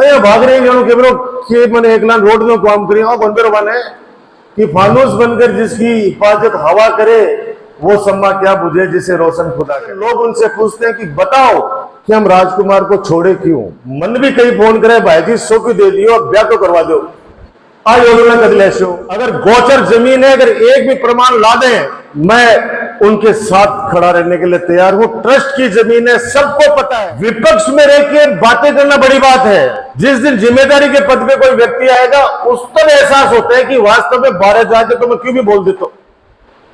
अरे भाग रहे हैं के मैंने एक लाख रोड में काम करी और बंदर बने कि फानूस बनकर जिसकी हिफाजत हवा करे वो सम्मा क्या बुझे जिसे रोशन खुदा करे। लोग उनसे पूछते हैं कि बताओ कि हम राजकुमार को छोड़े क्यों। मन भी कहीं फोन करे भाई जी 100 की दे दियो और ब्याह तो करवा दो। आज योजना कर ले अगर गोचर जमीन है, अगर एक भी प्रमाण ला दें, मैं उनके साथ खड़ा रहने के लिए तैयार हूं। ट्रस्ट की जमीन है, सबको पता है। विपक्ष में रह के बातें करना बड़ी बात है। जिस दिन जिम्मेदारी के पद पे कोई व्यक्ति आएगा उस पर एहसास होता है कि वास्तव में बाहर जाके तो मैं क्यों भी बोल देता हूं।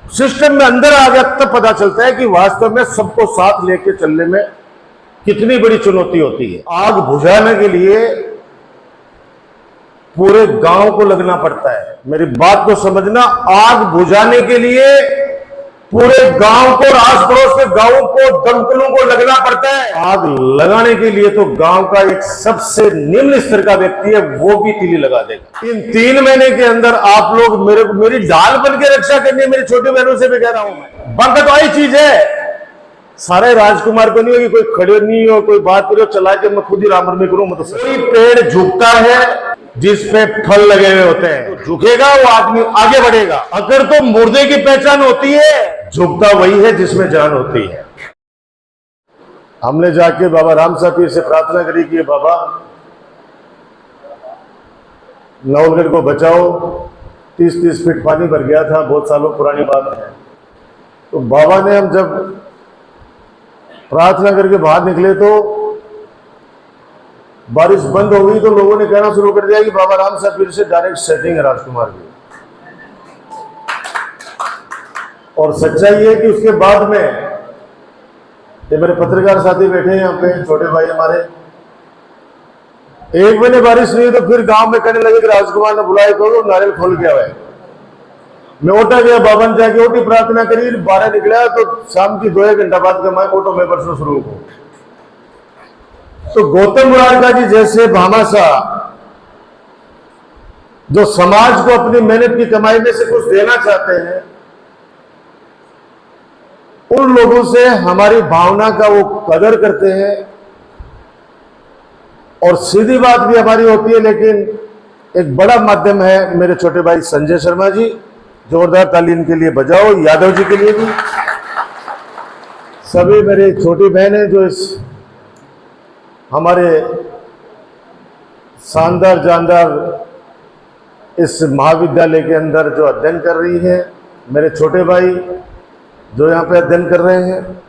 सिस्टम में अंदर आ गया तब पता चलता है कि वास्तव में सबको साथ लेके चलने में कितनी बड़ी चुनौती होती है। आग बुझाने के लिए पूरे गांव को लगना पड़ता है। मेरी बात को समझना, आग बुझाने के लिए पूरे गांव को और आस पड़ोस के गांवों को, दमकलों को लगना पड़ता है। आग लगाने के लिए तो गांव का एक सबसे निम्न स्तर का व्यक्ति है, वो भी तीली लगा देगा। इन 3 महीने के अंदर आप लोग मेरी ढाल बन के रक्षा करनी है। मेरी छोटी बहनों से भी कह रहा हूं मैं, बंद तो आई चीज है। सारे राजकुमार को नहीं होगी, कोई खड़े नहीं हो, कोई बात करो चला के मैं खुद ही राम में करूं। मतलब कोई पेड़ झुकता है जिसपे फल लगे हुए होते हैं, तो झुकेगा वो आदमी आगे बढ़ेगा। अगर तो मुर्दे की पहचान होती है, झुकता वही है जिसमें जान होती है। हमने जाके बाबा राम साहब पीर से प्रार्थना करी कि बाबा नवलगढ़ को बचाओ। 30-30 फीट पानी भर गया था, बहुत सालों पुरानी बात है। तो बाबा ने, हम जब प्रार्थना करके बाहर निकले तो बारिश बंद हो गई, तो लोगों ने कहना शुरू कर दिया कि बाबा राम साहब पीर से डायरेक्ट सेटिंग है राजकुमार की। और सच्चाई है कि उसके बाद में ये मेरे पत्रकार साथी बैठे हैं यहाँ पे, छोटे भाई हमारे, 1 महीने बारिश नहीं तो फिर गांव में कहने लगे कि राजकुमार ने बुलाए तो नारियल खोल के आए। मैं ओटा गया, बाबा ने जाके ओटी प्रार्थना करी, 12 निकला तो शाम की 2-1 घंटा बाद का मैं ऑटो में बरसों शुरू हो। तो गौतम मुरारका जी जैसे भामाशाह जो समाज को अपनी मेहनत की कमाई में से कुछ देना चाहते हैं, उन लोगों से हमारी भावना का वो कदर करते हैं। और सीधी बात भी हमारी होती है, लेकिन एक बड़ा माध्यम है मेरे छोटे भाई संजय शर्मा जी, जोरदार ताली इनके लिए बजाओ। यादव जी के लिए भी, सभी मेरी छोटी बहनें जो इस हमारे शानदार जानदार इस महाविद्यालय के अंदर जो अध्ययन कर रही है, मेरे छोटे भाई जो यहाँ पे अध्ययन कर रहे हैं,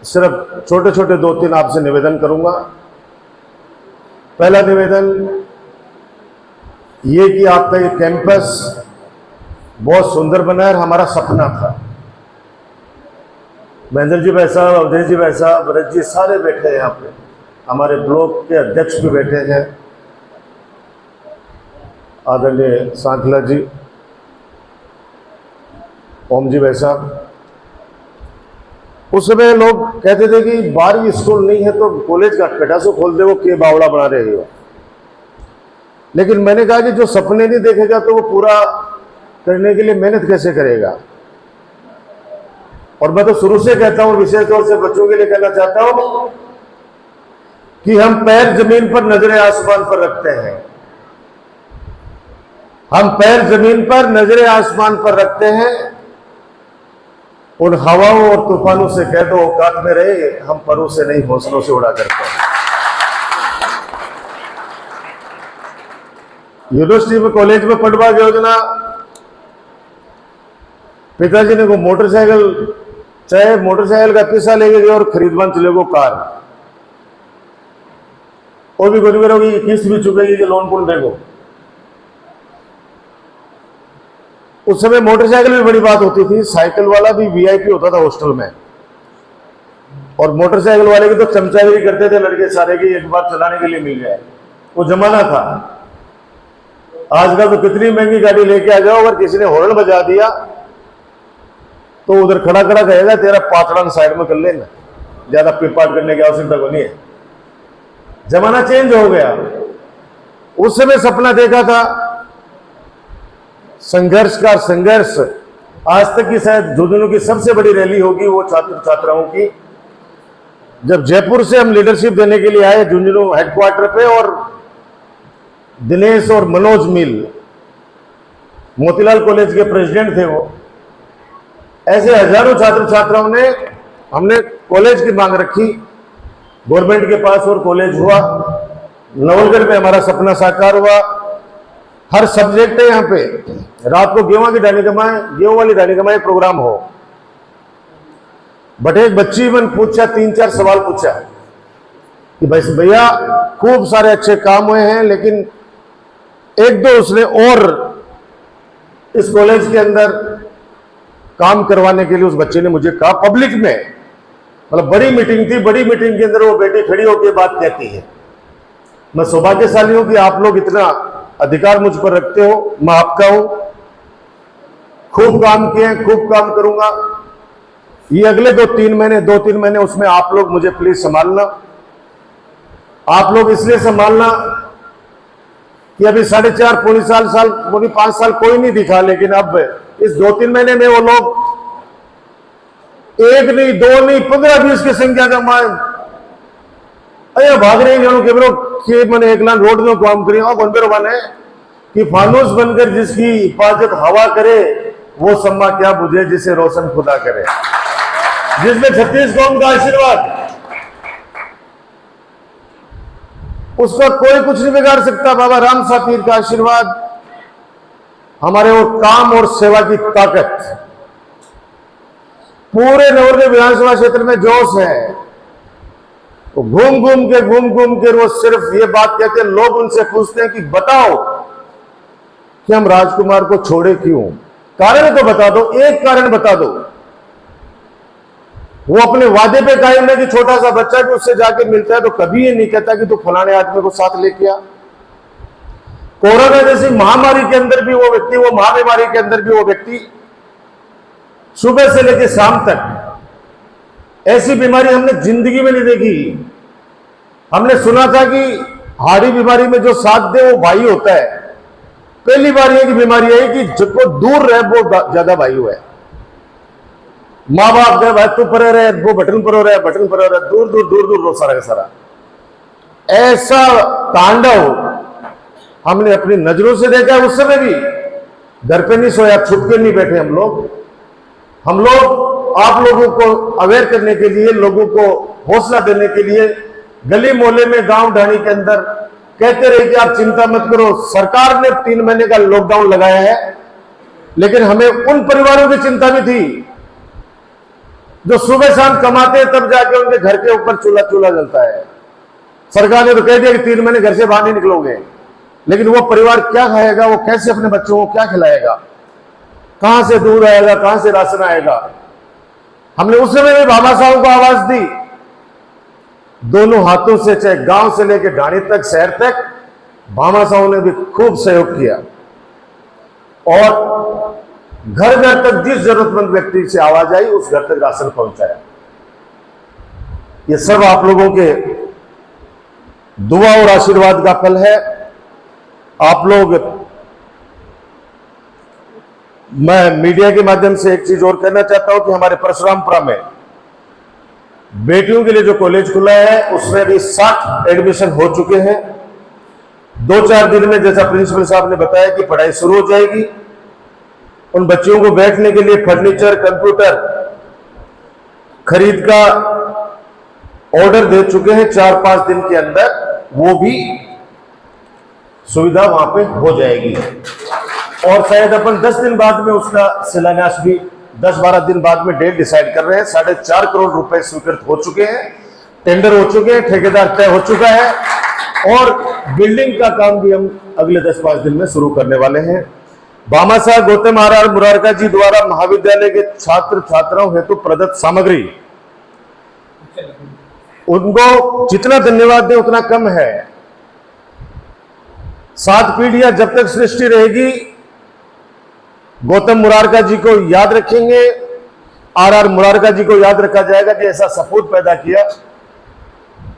सिर्फ छोटे छोटे 2-3 आपसे निवेदन करूंगा। पहला निवेदन ये कि आपका ये कैंपस बहुत सुंदर बना है, हमारा सपना था। महेंद्र जी भाई साहब, अवधेश जी भाई साहब, भरत जी सारे बैठे हैं यहाँ पे, हमारे ब्लॉक के अध्यक्ष भी बैठे हैं, आदरणीय सांखला जी, ओम जी भाई साहब। उस समय लोग कहते थे कि 12वीं स्कूल नहीं है तो कॉलेज का पेटासो खोल दे, वो के बावड़ा बना रहे हो। लेकिन मैंने कहा कि जो सपने नहीं देखेगा तो वो पूरा करने के लिए मेहनत कैसे करेगा। और मैं तो शुरू से कहता हूं, विशेष तौर से बच्चों के लिए कहना चाहता हूं कि हम पैर जमीन पर नजरें आसमान पर रखते हैं। हम पैर जमीन पर नजरें आसमान पर रखते हैं। उन हवाओं और तूफानों से कह दो औकात में रहे, हम परों से नहीं हौसलों से उड़ा करते हैं। यूनिवर्सिटी में, कॉलेज में पढ़वा योजना, पिताजी ने को मोटरसाइकिल, चाहे मोटरसाइकिल का पैसा लेके गए और खरीदवान चले गो कार, और भी गोली करोगी, किस्त भी चुकेगी कि लोन कौन देगो। उस समय मोटरसाइकिल भी बड़ी बात होती थी, साइकिल वाला भी वीआईपी होता था हॉस्टल में, और मोटरसाइकिल वाले की तो चमचागिरी करते थे लड़के सारे की, एक बार चलाने के लिए मिल जाए, वो जमाना था। आजकल तो कितनी महंगी गाड़ी लेके आ जाओ, अगर किसी ने हॉर्न बजा दिया तो उधर खड़ा खड़ा कहेगा तेरा पाथड़ा साइड में कर लेना, ज्यादा पिपाट करने की आवश्यकता को नहीं है। जमाना चेंज हो गया। उस समय सपना देखा था संघर्ष का संघर्ष। आज तक की शायद झुंझुनू की सबसे बड़ी रैली होगी वो छात्र छात्राओं की, जब जयपुर से हम लीडरशिप देने के लिए आए झुंझुनू हेडक्वार्टर पे, और दिनेश और मनोज मिल मोतीलाल कॉलेज के प्रेसिडेंट थे वो, ऐसे हजारों छात्र छात्राओं ने, हमने कॉलेज की मांग रखी गवर्नमेंट के पास और कॉलेज हुआ। नवलगढ़ में हमारा सपना साकार हुआ। हर सब्जेक्ट है यहाँ पे, रात को गेहूं की डाली कमाए, गेहूं वाली डाली कमाए प्रोग्राम हो। बट एक बच्ची मन पूछा, 3-4 सवाल पूछा कि भाई भैया खूब सारे अच्छे काम हुए हैं, लेकिन एक दो उसने और इस कॉलेज के अंदर काम करवाने के लिए उस बच्चे ने मुझे कहा पब्लिक में, मतलब बड़ी मीटिंग थी, बड़ी मीटिंग के अंदर वो बेटी खड़ी होकर बात कहती है। मैं सौभाग्यशाली हूं कि आप लोग इतना अधिकार मुझ पर रखते हो, मैं आपका हूं। खूब काम किए, खूब काम करूंगा। ये अगले 2-3 महीने उसमें आप लोग मुझे प्लीज संभालना। आप लोग इसलिए संभालना कि अभी 4.5 पौने साल पौने 5 साल कोई नहीं दिखा, लेकिन अब इस 2-3 महीने में वो लोग 1 नहीं 2 नहीं 15-20 की संख्या का अरे भाग रहे हैं के मैंने एक लाइन रोड में काम करी कौन पे बने कि फानूस बनकर जिसकी हिफाजत हवा करे वो सम्मा क्या बुझे जिसे रोशन खुदा करे, जिसमें 36 कौम का आशीर्वाद, उसका कोई कुछ नहीं बिगाड़ सकता। बाबा राम साहब पीर का आशीर्वाद, हमारे वो काम और सेवा की ताकत, पूरे नवलगढ़ विधानसभा क्षेत्र में जोश है। तो घूम घूम के वो सिर्फ ये बात कहते हैं, लोग उनसे पूछते हैं कि बताओ कि हम राजकुमार को छोड़े क्यों, कारण तो बता दो, एक कारण बता दो। वो अपने वादे पे कायम है कि छोटा सा बच्चा भी उससे जाके मिलता है तो कभी ये नहीं कहता कि तू फलाने आदमी को साथ लेके आ। कोरोना जैसी महामारी के अंदर भी वो व्यक्ति, वो महाबीमारी के अंदर भी वो व्यक्ति सुबह से लेकर शाम तक, ऐसी बीमारी हमने जिंदगी में नहीं देखी। हमने सुना था कि हार्डी बीमारी में जो साथ दे वो भाई होता है, पहली बार ये की बीमारी है कि जिसको दूर रहे वो ज्यादा भाई हुआ है। माँ बाप गए भाई तू परे रहे, वो बटन पर हो रहा है, बटन पर हो रहा है, दूर दूर रो सारा का सारा। ऐसा तांडव हमने अपनी नजरों से देखा है। उस समय भी घर पे नहीं सोया, छुप के नहीं बैठे हम लोग आप लोगों को अवेयर करने के लिए, लोगों को हौसला देने के लिए गली मोहल्ले में, गांव ढाणी के अंदर कहते रहे कि आप चिंता मत करो। सरकार ने 3 महीने का लॉकडाउन लगाया है, लेकिन हमें उन परिवारों की चिंता भी थी जो सुबह शाम कमाते हैं, तब जाके उनके घर के ऊपर चूल्हा जलता है। सरकार ने तो कह दिया कि 3 महीने घर से बाहर नहीं निकलोगे, लेकिन वो परिवार क्या खाएगा, वो कैसे अपने बच्चों को क्या खिलाएगा, कहां से दूध आएगा, कहां से राशन आएगा। हमने उस समय भी बाबा साहब को आवाज दी, दोनों हाथों से, चाहे गांव से लेकर ढाणी तक, शहर तक, बाबा साहब ने भी खूब सहयोग किया और घर घर तक जिस जरूरतमंद व्यक्ति से आवाज आई उस घर तक राशन पहुंचाया। ये सब आप लोगों के दुआ और आशीर्वाद का फल है। आप लोग, मैं मीडिया के माध्यम से एक चीज और कहना चाहता हूं कि हमारे परशुरामपुरा में बेटियों के लिए जो कॉलेज खुला है उसमें भी 60 एडमिशन हो चुके हैं। 2-4 दिन में, जैसा प्रिंसिपल साहब ने बताया, कि पढ़ाई शुरू हो जाएगी। उन बच्चियों को बैठने के लिए फर्नीचर, कंप्यूटर खरीद का ऑर्डर दे चुके हैं। 4-5 दिन के अंदर वो भी सुविधा वहां पे हो जाएगी और शायद अपन 10 दिन बाद में उसका शिलान्यास भी, 10-12 दिन बाद में डेट डिसाइड कर रहे हैं। 4.5 करोड़ रुपए स्वीकृत हो चुके हैं, टेंडर हो चुके हैं, ठेकेदार तय हो चुका है और बिल्डिंग का काम भी हम अगले 10-5 दिन में शुरू करने वाले हैं। बामा साहब गौतम आर मुरारका जी द्वारा महाविद्यालय के छात्र छात्राओं हेतु प्रदत्त सामग्री, उनको जितना धन्यवाद दें उतना कम है। 7 पीढ़ियां जब तक सृष्टि रहेगी गौतम मुरारका जी को याद रखेंगे, आर मुरारका जी को याद रखा जाएगा कि ऐसा सपूत पैदा किया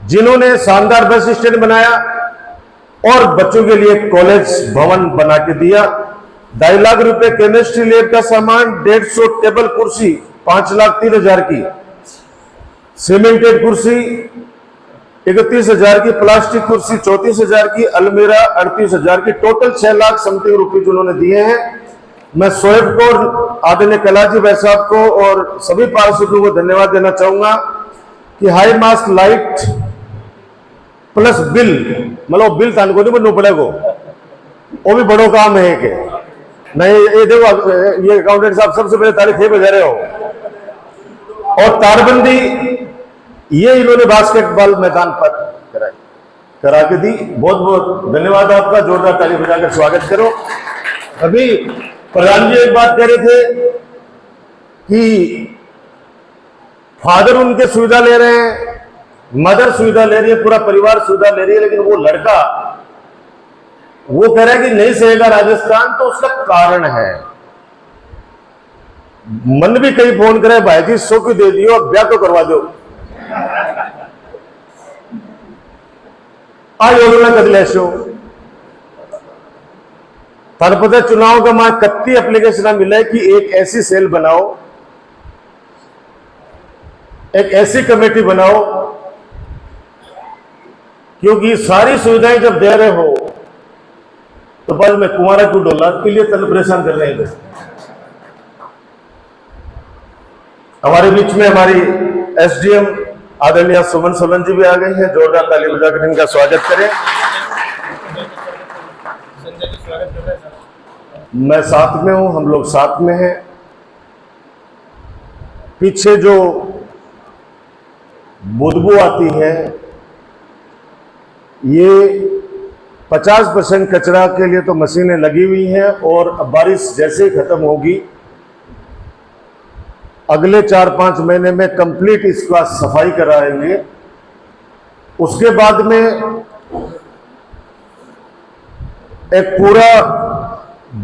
जिन्होंने शानदार बस स्टैंड बनाया और बच्चों के लिए कॉलेज भवन बना के दिया। 2.5 लाख रुपए केमिस्ट्री लैब का सामान, 150 टेबल कुर्सी 5,03,000 की, सीमेंटेड कुर्सी 31,000 की, प्लास्टिक कुर्सी 34,000 की, अलमीरा 38,000 की, टोटल 6 लाख समथिंग रुपीज उन्होंने दिए हैं। मैं शोएब को, आदरणीय कलाजी भाई साहब को और सभी पार्षदों को धन्यवाद देना चाहूंगा कि high mask light plus bill, मतलब बिल थान को नहीं बनना पड़ेगा, वो भी बड़ो काम है कि नहीं। ये देखो, ये अकाउंटेंट साहब सबसे पहले तारीख थे बजा रहे हो। और तारबंदी ये इन्होंने बास्केटबॉल मैदान पर करा के दी। बहुत बहुत धन्यवाद आपका, जोरदार ताली बजाकर स्वागत करो। अभी प्रधान जी एक बात कह रहे थे कि फादर उनके सुविधा ले रहे हैं, मदर सुविधा ले रही है, पूरा परिवार सुविधा ले रही है, लेकिन वो लड़का वो कह रहा है कि नहीं सहेगा राजस्थान, तो उसका कारण है। मन भी कई फोन करे, भाई जी 100 की दे दियो, ब्याह तो करवा दो। आ योजना कर ले शो पर पता चुनाव का मां कत्ती एप्लीकेशन मिला है कि एक ऐसी सेल बनाओ, एक ऐसी कमेटी बनाओ, क्योंकि सारी सुविधाएं जब दे रहे हो तो बाद में कुमारा को डॉलर के लिए तल परेशान कर रहे हैं। हमारे बीच में हमारी एसडीएम आदरणीय सुमन सोलन जी भी आ गई हैं, जोरदार ताली बजाकर इनका स्वागत करें। मैं साथ में हूं, हम लोग साथ में हैं। पीछे जो बदबू आती है, ये 50% कचरा के लिए तो मशीनें लगी हुई हैं और अब बारिश जैसे ही खत्म होगी, अगले 4-5 महीने में कंप्लीट इसका सफाई कराएंगे। उसके बाद में एक पूरा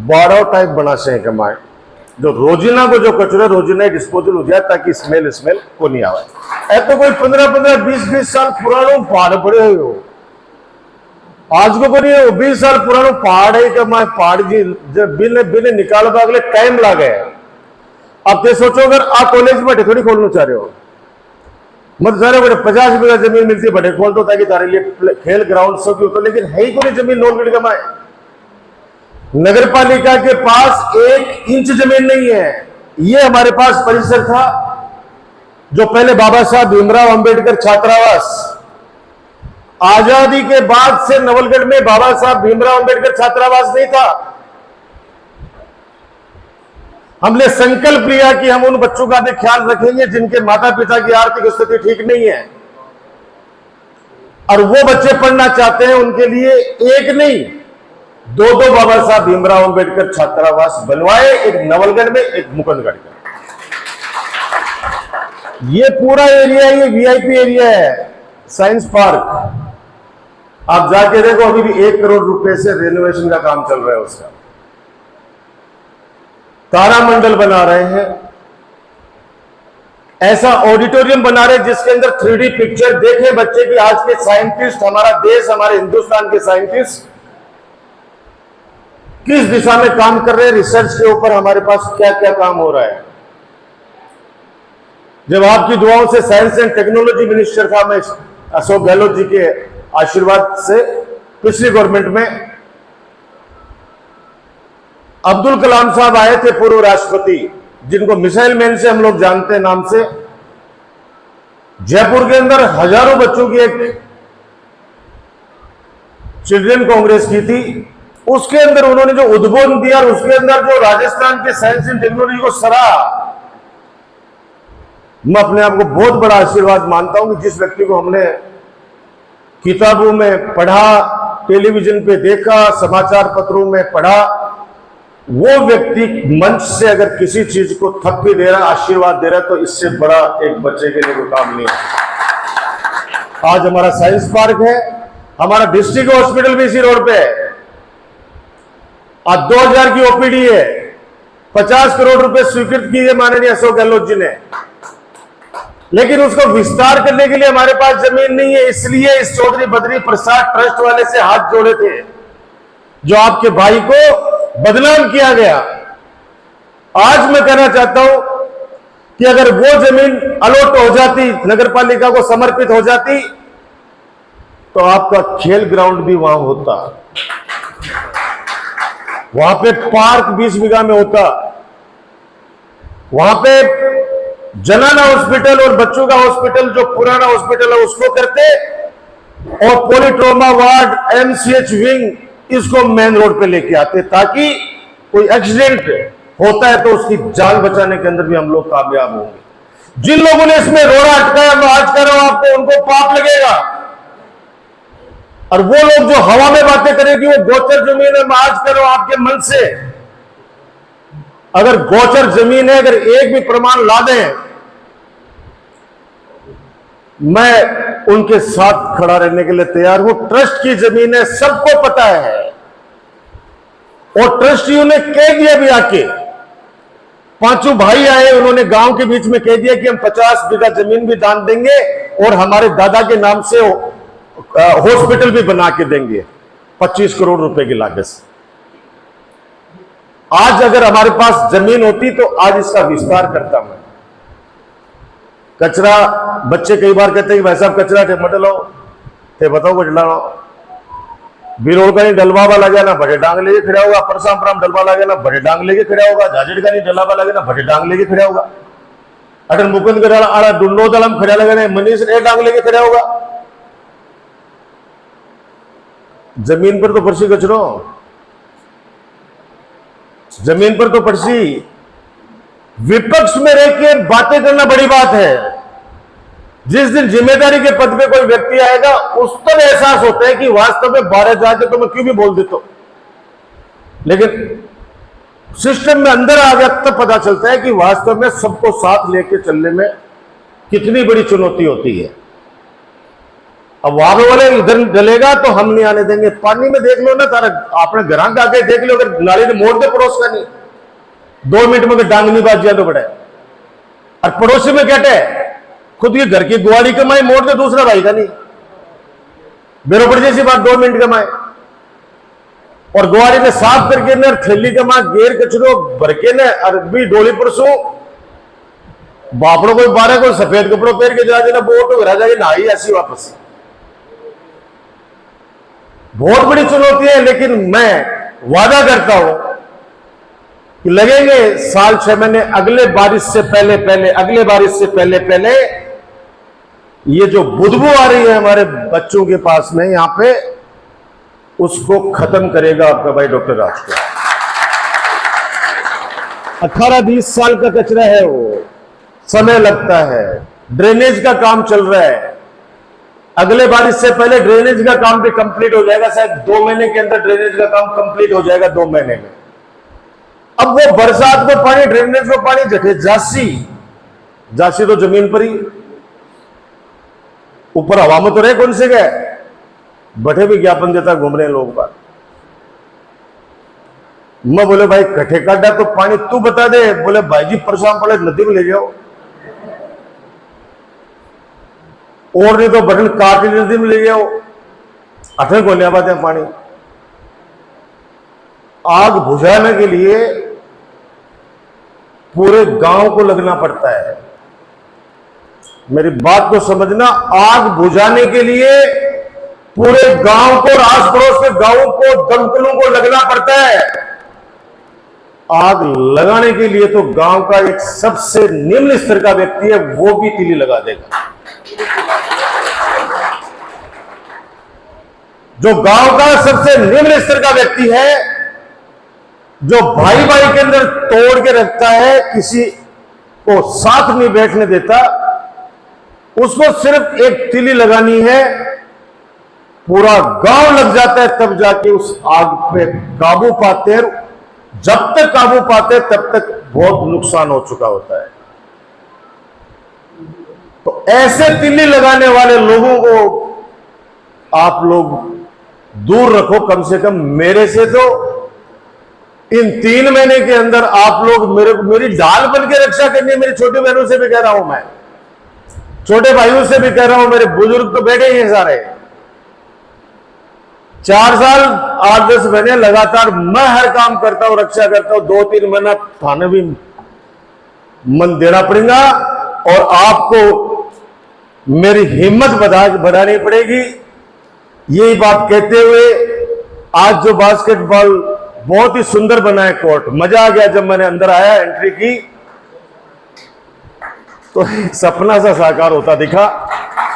बाड़ा टाइप बना से कमाए, जो रोजिना को जो कचरा रोजिना डिस्पोजल हो जाए, ताकि स्मेल को नहीं आवे। ऐ तो कोई 15-15, 20-20 साल पुरानो पहाड़ पड़े हो, आज को करिए 20 साल पुरानो पहाड़ है कि मैं पहाड़ जी जब बिल निकाल अगले टाइम लगे। अब तो सोचो, अगर आप कॉलेज में थोड़ी खोलना चाह रहे हो, मतलब सारे बड़े 50 बीघा जमीन मिलती है, बड़े खोल दो ताकि तारे लिए खेल ग्राउंड सब होता, लेकिन है ही कोई जमीन नॉन कमाए। नगर पालिका के पास 1 इंच जमीन नहीं है। ये हमारे पास परिसर था जो पहले बाबा साहब भीमराव अंबेडकर छात्रावास, आजादी के बाद से नवलगढ़ में बाबा साहब भीमराव अंबेडकर छात्रावास नहीं था। हमने संकल्प लिया कि हम उन बच्चों का भी ख्याल रखेंगे जिनके माता पिता की आर्थिक स्थिति ठीक नहीं है, और वो बच्चे पढ़ना चाहते हैं, उनके लिए एक नहीं 2-2 बाबा साहब भीमराव अंबेडकर छात्रावास बनवाए, एक नवलगढ़ में, एक मुकुंदगढ़ में। ये पूरा एरिया ये वीआईपी एरिया है, साइंस पार्क। आप जाके देखो, अभी भी 1 करोड़ रुपए से रेनोवेशन का काम चल रहा है उसका। तारामंडल बना रहे हैं, ऐसा ऑडिटोरियम बना रहे हैं जिसके अंदर 3D पिक्चर देखे बच्चे की आज के साइंटिस्ट, हमारा देश, हमारे हिंदुस्तान के साइंटिस्ट किस दिशा में काम कर रहे हैं, रिसर्च के ऊपर हमारे पास क्या क्या काम हो रहा है। जब आपकी दुआओं से साइंस एंड टेक्नोलॉजी मिनिस्टर था मैं, अशोक गहलोत जी के आशीर्वाद से, पिछली गवर्नमेंट में अब्दुल कलाम साहब आए थे, पूर्व राष्ट्रपति, जिनको मिसाइल मैन से हम लोग जानते हैं नाम से। जयपुर के अंदर हजारों बच्चों की एक चिल्ड्रन कांग्रेस की थी, उसके अंदर उन्होंने जो उद्बोधन दिया और उसके अंदर जो राजस्थान के साइंस एंड टेक्नोलॉजी को सराहा, मैं अपने आप को बहुत बड़ा आशीर्वाद मानता हूं कि जिस व्यक्ति को हमने किताबों में पढ़ा, टेलीविजन पे देखा, समाचार पत्रों में पढ़ा, वो व्यक्ति मंच से अगर किसी चीज को थप्पी दे रहा, आशीर्वाद दे रहा, तो इससे बड़ा एक बच्चे के लिए कोई काम नहीं है। आज हमारा साइंस पार्क है, हमारा डिस्ट्रिक्ट हॉस्पिटल भी इसी रोड पे है। आज 2000 की ओपीडी है, 50 करोड़ रुपए स्वीकृत किए माननीय अशोक गहलोत जी ने, लेकिन उसको विस्तार करने के लिए हमारे पास जमीन नहीं है। इसलिए इस चौधरी बद्री प्रसाद ट्रस्ट वाले से हाथ जोड़े थे, जो आपके भाई को बदनाम किया गया। आज मैं कहना चाहता हूं कि अगर वो जमीन अलॉट हो जाती, नगर पालिका को समर्पित हो जाती, तो आपका खेल ग्राउंड भी वहां होता, वहां पे पार्क 20 बीघा में होता, वहां पे जनाना हॉस्पिटल और बच्चों का हॉस्पिटल जो पुराना हॉस्पिटल है उसको करते, और पॉलीट्रोमा वार्ड, एमसीएच विंग इसको मेन रोड पे लेके आते, ताकि कोई एक्सीडेंट होता है तो उसकी जान बचाने के अंदर भी हम लोग कामयाब होंगे। जिन लोगों ने इसमें रोड़ा अटकाया, मैं आज कह रहा हूं आपको, उनको पाप लगेगा। और वो लोग जो हवा में बातें करें कि वो गोचर जमीन है, मैं आज कह रहा हूं आपके मन से, अगर गोचर जमीन है, अगर एक भी प्रमाण ला दें, मैं उनके साथ खड़ा रहने के लिए तैयार हूं। ट्रस्ट की जमीन है, सबको पता है, और ट्रस्टियों ने कह दिया भी आके, पांचों भाई आए, उन्होंने गांव के बीच में कह दिया कि हम 50 बीघा जमीन भी दान देंगे और हमारे दादा के नाम से हॉस्पिटल भी बना के देंगे 25 करोड़ रुपए की लागत से। आज अगर हमारे पास जमीन होती तो आज इसका विस्तार करता मैं। कचरा, बच्चे कई बार कहते हैं कि भाई साहब कचरा थे मत लाओ, थे बताओ कुछ लाओ, बिरोल का नहीं डलवा वाला गया ना बड़े डांग लेके खड़ा होगा, परसाम डलवा लगे ना बड़े डांग लेके खड़ा होगा, जाजड़ का नहीं डलवा लगे ना बड़े डांग लेके खड़ा होगा, अटल मुकुंद का आड़ा डुंडो दलम खड़ा लगे ना मनीष ने डांग लेके खड़ा होगा। जमीन पर तो पर्ची कचरो, जमीन पर तो पर्ची, विपक्ष में रह के बातें करना बड़ी बात है। जिस दिन जिम्मेदारी के पद पे कोई व्यक्ति आएगा, उस पर एहसास होता है कि वास्तव में बाहर जाके तो मैं क्यों भी बोल देता हूं, लेकिन सिस्टम में अंदर आ गया तब पता चलता है कि वास्तव में सबको साथ लेके चलने में कितनी बड़ी चुनौती होती है। अब वहां वाले इधर डलेगा तो हम नहीं आने देंगे। पानी में देख लो ना, तारा अपने घर का आके देख लो, अगर नाली ने मोड़ दे पड़ोस का नहीं, 2 मिनट में डांग नहीं बाज तो बड़े, और पड़ोसी में कहते हैं खुद की घर की गुआड़ी कमाई मोड़ दे दूसरा भाई का नहीं, बेरोबर जैसी बात, 2 मिनट कमाए, और गुआड़ी ने साफ करके न थैली कमा गेर कचरो भर के न अरबी डोली परसों बापड़ों को 12 को सफेद कपड़ों पहन के जा देना, बोट घर जाके नहाई ऐसी वापस। बहुत बड़ी चुनौती है, लेकिन मैं वादा करता हूं कि लगेंगे साल 6 महीने, अगले बारिश से पहले ये जो बदबू आ रही है हमारे बच्चों के पास में यहां पे, उसको खत्म करेगा आपका भाई डॉक्टर राज। 18-20 साल का कचरा है वो, समय लगता है, ड्रेनेज का काम चल रहा है, अगले बारिश से पहले ड्रेनेज का काम भी कंप्लीट हो जाएगा, शायद 2 महीने के अंदर ड्रेनेज का काम कंप्लीट हो जाएगा, 2 महीने में। अब वो बरसात को पानी, ड्रेनेज को पानी जटे जासी तो जमीन पर ही, ऊपर हवा में तो रहे कौन से गए, बठे भी ज्ञापन देता घूम रहे हैं लोग बात। मैं बोले भाई कठे काटा तो पानी तू बता दे, बोले भाई जी परसाम पड़े नदी में ले जाओ, और नहीं तो बटन काट नदी में ले जाओ, अठे को ले पाते हैं पानी। आग बुझाने के लिए पूरे गांव को लगना पड़ता है, मेरी बात को समझना, आग बुझाने के लिए पूरे गांव को, आस पड़ोस के गांवों को, दमकलों को लगना पड़ता है। आग लगाने के लिए तो गांव का एक सबसे निम्न स्तर का व्यक्ति है, वो भी तीली लगा देगा। जो गांव का सबसे निम्न स्तर का व्यक्ति है, जो भाई भाई के अंदर तोड़ के रखता है, किसी को साथ नहीं बैठने देता, उसको सिर्फ एक तीली लगानी है, पूरा गांव लग जाता है, तब जाके उस आग पे काबू पाते हैं। जब तक काबू पाते तब तक बहुत नुकसान हो चुका होता है। तो ऐसे तीली लगाने वाले लोगों को आप लोग दूर रखो, कम से कम मेरे से। तो इन 3 महीने के अंदर आप लोग मेरी ढाल बन के रक्षा करनी है। मेरी छोटी बहनों से भी कह रहा हूं, मैं छोटे भाइयों से भी कह रहा हूं, मेरे बुजुर्ग तो बैठे ही हैं सारे। 4 साल 8-10 महीने लगातार मैं हर काम करता हूं, रक्षा करता हूं। 2-3 महीना थाने भी मन देना पड़ेगा और आपको मेरी हिम्मत बढ़ानी पड़ेगी। यही बात कहते हुए आज जो बास्केटबॉल बहुत ही सुंदर बना है कोर्ट, मजा आ गया जब मैंने अंदर आया, एंट्री की तो एक सपना सा साकार होता दिखा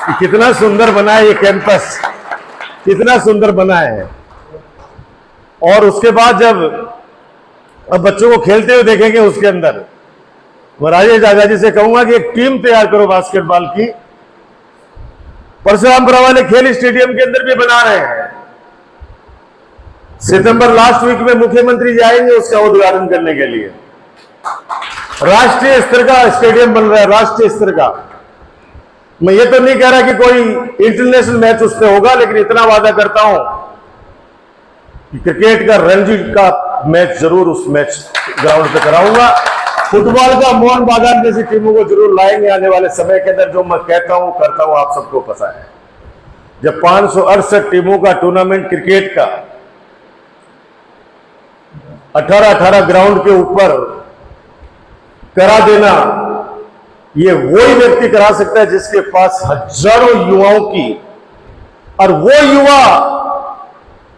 कि कितना सुंदर बना है ये कैंपस, कितना सुंदर बना है। और उसके बाद जब अब बच्चों को खेलते हुए देखेंगे उसके अंदर, मैं राजेश दादा जी से कहूंगा कि एक टीम तैयार करो बास्केटबॉल की। परशुरामपुरा वाले खेल स्टेडियम के अंदर भी बना रहे हैं। सितंबर लास्ट वीक में मुख्यमंत्री जाएंगे उसका उद्घाटन करने के लिए। राष्ट्रीय स्तर का स्टेडियम बन रहा है, राष्ट्रीय स्तर का। मैं ये तो नहीं कह रहा कि कोई इंटरनेशनल मैच उस पर होगा, लेकिन इतना वादा करता हूं कि क्रिकेट का रणजी का मैच जरूर उस मैच ग्राउंड पे कराऊंगा। फुटबॉल का मोहन बागान जैसी टीमों को जरूर लाएंगे आने वाले समय के अंदर। जो मैं कहता हूं करता हूं, आप सबको पता है। जब 568 टीमों का टूर्नामेंट क्रिकेट का 18-18 ग्राउंड के ऊपर करा देना, ये वही व्यक्ति करा सकता है जिसके पास हजारों युवाओं की, और वो युवा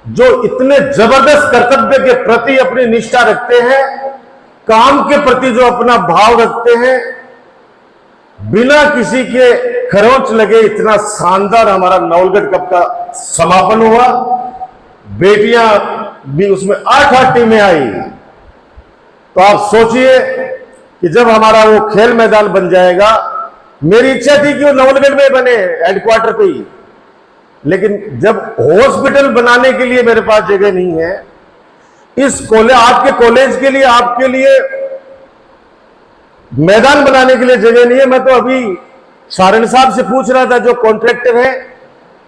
जो इतने जबरदस्त कर्तव्य के प्रति अपनी निष्ठा रखते हैं, काम के प्रति जो अपना भाव रखते हैं, बिना किसी के खरोंच लगे। इतना शानदार हमारा नवलगढ़ कप का समापन हुआ, बेटियां भी उसमें 8-8 टीमें आई। तो आप सोचिए कि जब हमारा वो खेल मैदान बन जाएगा, मेरी इच्छा थी कि वो नवलगढ़ में बने हेडक्वार्टर पे ही, लेकिन जब हॉस्पिटल बनाने के लिए मेरे पास जगह नहीं है, इस आपके कॉलेज के लिए, आपके लिए मैदान बनाने के लिए जगह नहीं है। मैं तो अभी सारण साहब से पूछ रहा था जो कॉन्ट्रैक्टर है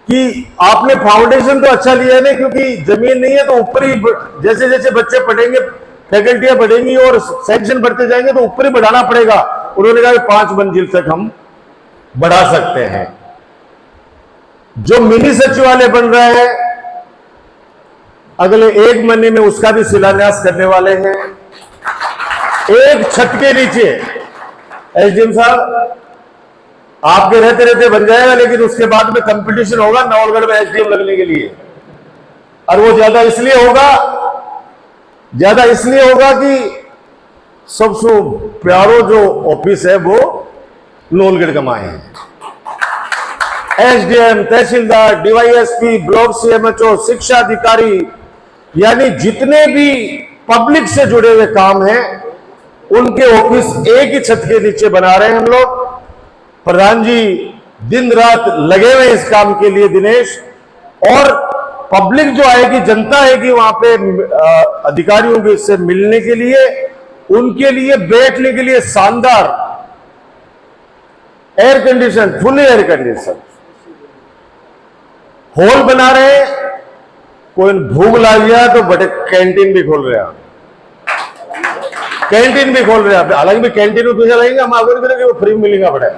कि आपने फाउंडेशन तो अच्छा लिया नहीं, क्योंकि जमीन नहीं है, तो ऊपर ही जैसे जैसे बच्चे पढ़ेंगे, फैकल्टियां बढ़ेंगी और सेक्शन बढ़ते जाएंगे तो ऊपर ही बढ़ाना पड़ेगा। उन्होंने कहा कि 5 मंजिल तक हम बढ़ा सकते हैं। जो मिनी सचिवालय बन रहा है अगले 1 महीने में, उसका भी शिलान्यास करने वाले हैं। एक छत के नीचे एसडीएम साहब आपके रहते रहते बन जाएगा, लेकिन उसके बाद में कंपटीशन होगा नवलगढ़ में एसडीएम लगने के लिए। और वो ज्यादा इसलिए होगा कि सबसे प्यारो जो ऑफिस है वो नवलगढ़ का माए है। एसडीएम, तहसीलदार, डीवाईएसपी, ब्लॉक सीएमएचओ, शिक्षा अधिकारी, यानी जितने भी पब्लिक से जुड़े हुए काम हैं, उनके ऑफिस एक ही छत के नीचे बना रहे हैं हम लोग। प्रधान जी दिन रात लगे हुए इस काम के लिए, दिनेश। और पब्लिक जो आएगी, जनता आएगी वहां पे अधिकारियों के से मिलने के लिए, उनके लिए बैठने के लिए शानदार air condition, full air condition hall बना रहे हैं। कोई भूख लग गया तो बड़े कैंटीन भी खोल रहे हैं, हालांकि भी कैंटीन में पैसा लगेगा, हम आगे करेंगे वो फ्री मिलेगा बड़ा,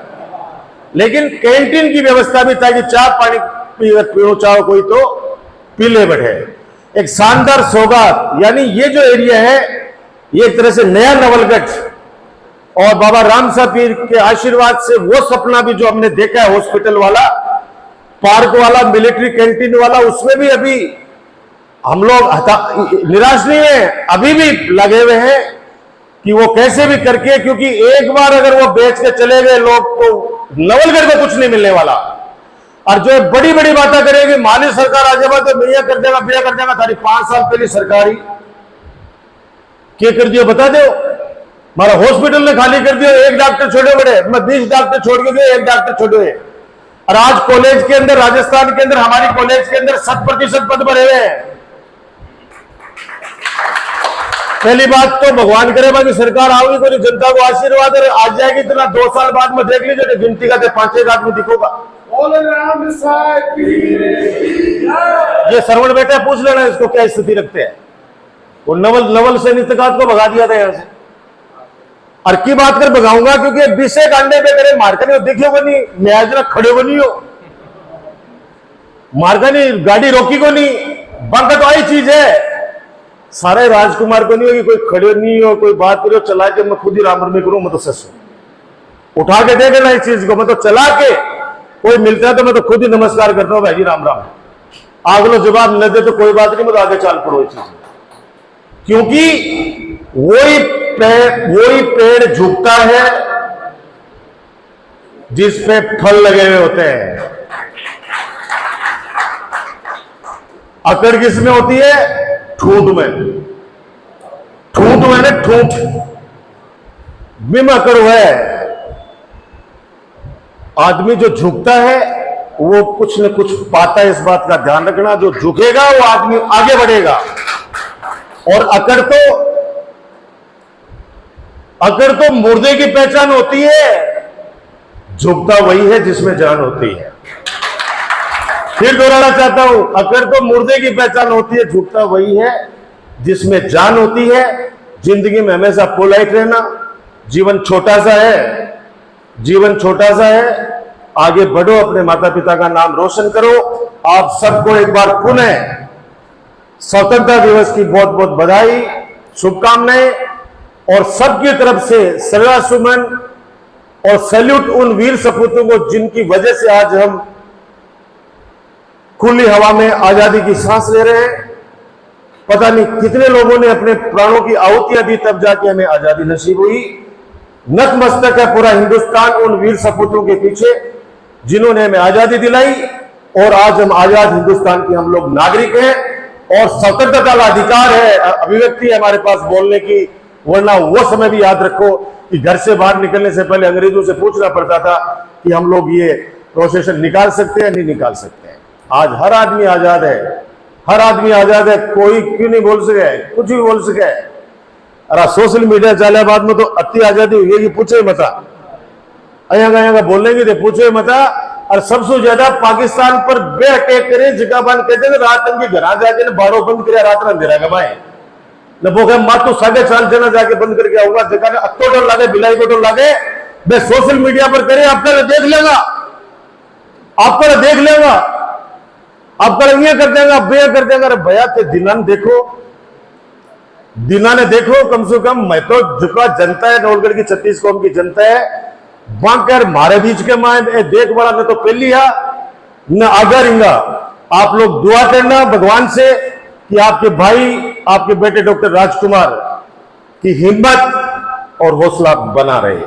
लेकिन कैंटीन की व्यवस्था भी, ताकि चाय पानी पीना चाहो कोई तो पी ले बैठे। एक शानदार सौगात, यानी ये जो एरिया है ये एक तरह से नया नवलगढ़, और बाबा राम साहब पीर के आशीर्वाद से वो सपना भी जो हमने देखा है, हॉस्पिटल वाला, पार्क वाला, मिलिट्री कैंटीन वाला, उसमें भी अभी हम लोग निराश नहीं है, अभी भी लगे हुए हैं कि वो कैसे भी करके, क्योंकि एक बार अगर वो बेच के चले गए लोग तो नवलगढ़ को कुछ नहीं मिलने वाला। और जो बड़ी बड़ी बातें करेगी, माली सरकार आ जाएगा तो बिया कर देगा, तारी 5 साल पहले सरकारी क्या कर दिया बता दो। हमारा हॉस्पिटल ने खाली कर दिया, 1 डॉक्टर छोड़े बड़े, मैं 20 डॉक्टर छोड़ के गए, 1 डॉक्टर छोड़े। और आज कॉलेज के अंदर, राजस्थान के अंदर, हमारी कॉलेज के अंदर 100% पद भरे हुए हैं। पहली बात तो भगवान करे बाकी सरकार आओगी, कोई जनता को आशीर्वाद आ जाएगी, इतना 2 साल बाद में देख लीजिए गिनती का 5-6 आदमी दिखोगा। ये सरवण बेटा पूछ लेना इसको क्या स्थिति रखते हैं। वो नवल से नितकात को भगा दिया था यहां से, और की बात कर भगाऊंगा, क्योंकि 20 अंडे पे करे मारका नहीं देखे को नहीं, मैं खड़े को नहीं हो, मारका नहीं, गाड़ी रोकी को नहीं, बंक तो आई चीज है। सारे राजकुमार को नहीं हो कि कोई खड़े नहीं हो, कोई बात करो, चला के मैं खुद ही राम रमी करूं, मैं तो सस हूं। उठा के दे देना इस चीज को, मैं तो चला के कोई मिलता है तो मैं तो खुद ही नमस्कार करता हूं, भाई जी राम राम। अगलो जवाब न दे तो कोई बात नहीं, मैं तो आगे चाल पड़ो इस चीज में। क्योंकि वही पेड़ झुकता है जिस पे फल लगे हुए होते हैं। अकड़ किस में होती है? ठूंठ में। ठूंठ में ना, ठूंठ बिम अकड़ है। आदमी जो झुकता है वो कुछ न कुछ पाता है, इस बात का ध्यान रखना। जो झुकेगा वो आदमी आगे बढ़ेगा। और अकड़ तो मुर्दे की पहचान होती है, झुकता वही है जिसमें जान होती है। फिर दोहराना चाहता हूं, अकड़ तो मुर्दे की पहचान होती है, झुकता वही है जिसमें जान होती है। जिंदगी में हमेशा पोलाइट रहना। जीवन छोटा सा है, जीवन छोटा सा है, आगे बढ़ो, अपने माता पिता का नाम रोशन करो। आप सबको एक बार पुनः स्वतंत्रता दिवस की बहुत बहुत बधाई, शुभकामनाएं। और सबकी तरफ से श्रद्धासुमन और सैल्यूट उन वीर सपूतों को जिनकी वजह से आज हम खुली हवा में आजादी की सांस ले रहे हैं। पता नहीं कितने लोगों ने अपने प्राणों की आहुतियां दी, तब जाके हमें आजादी नसीब हुई। नतमस्तक है पूरा हिंदुस्तान उन वीर सपूतों के पीछे जिन्होंने हमें आजादी दिलाई। और आज हम आजाद हिंदुस्तान के हम लोग नागरिक हैं और स्वतंत्रता का अधिकार है, अभिव्यक्ति है हमारे पास बोलने की। वरना वो समय भी याद रखो कि घर से बाहर निकलने से पहले अंग्रेजों से पूछना पड़ता था कि हम लोग ये प्रोसेशन निकाल सकते हैं, नहीं निकाल सकते हैं। आज हर आदमी आजाद है, हर आदमी आजाद है। कोई क्यों नहीं बोल सके, कुछ भी बोल सके। अरे सोशल मीडिया चाले बाद में तो अति आजादी हुई है कि पूछे मता, अयंगा बोलेंगे तो पूछे मता। और सबसे ज्यादा पाकिस्तान पर बे अटैक करे, जगह बंद कहते हैं रात के घर जाके बारो बंद करे, रात अंधेरा गवाए न वो मात तो 4.5 जना जाके बंद करके आऊंगा। जगह ने अत्तो डर लागे, बिलाई को डर लागे, मैं सोशल मीडिया पर करे, आपका देख लेगा, आपका देख लेगा, आपका ये कर देगा, बे कर देगा। अरे भैया ते दिना देखो, दिना ने देखो, कम से कम मैं तो झुका जनता है, नौलगढ़ की 36 कौम की जनता है, बांकर मारे बीच के माए देख बड़ा न तो पहली है न आगा रिंगा। आप लोग दुआ करना भगवान से कि आपके भाई, आपके बेटे डॉक्टर राजकुमार की हिम्मत और हौसला बना रहे।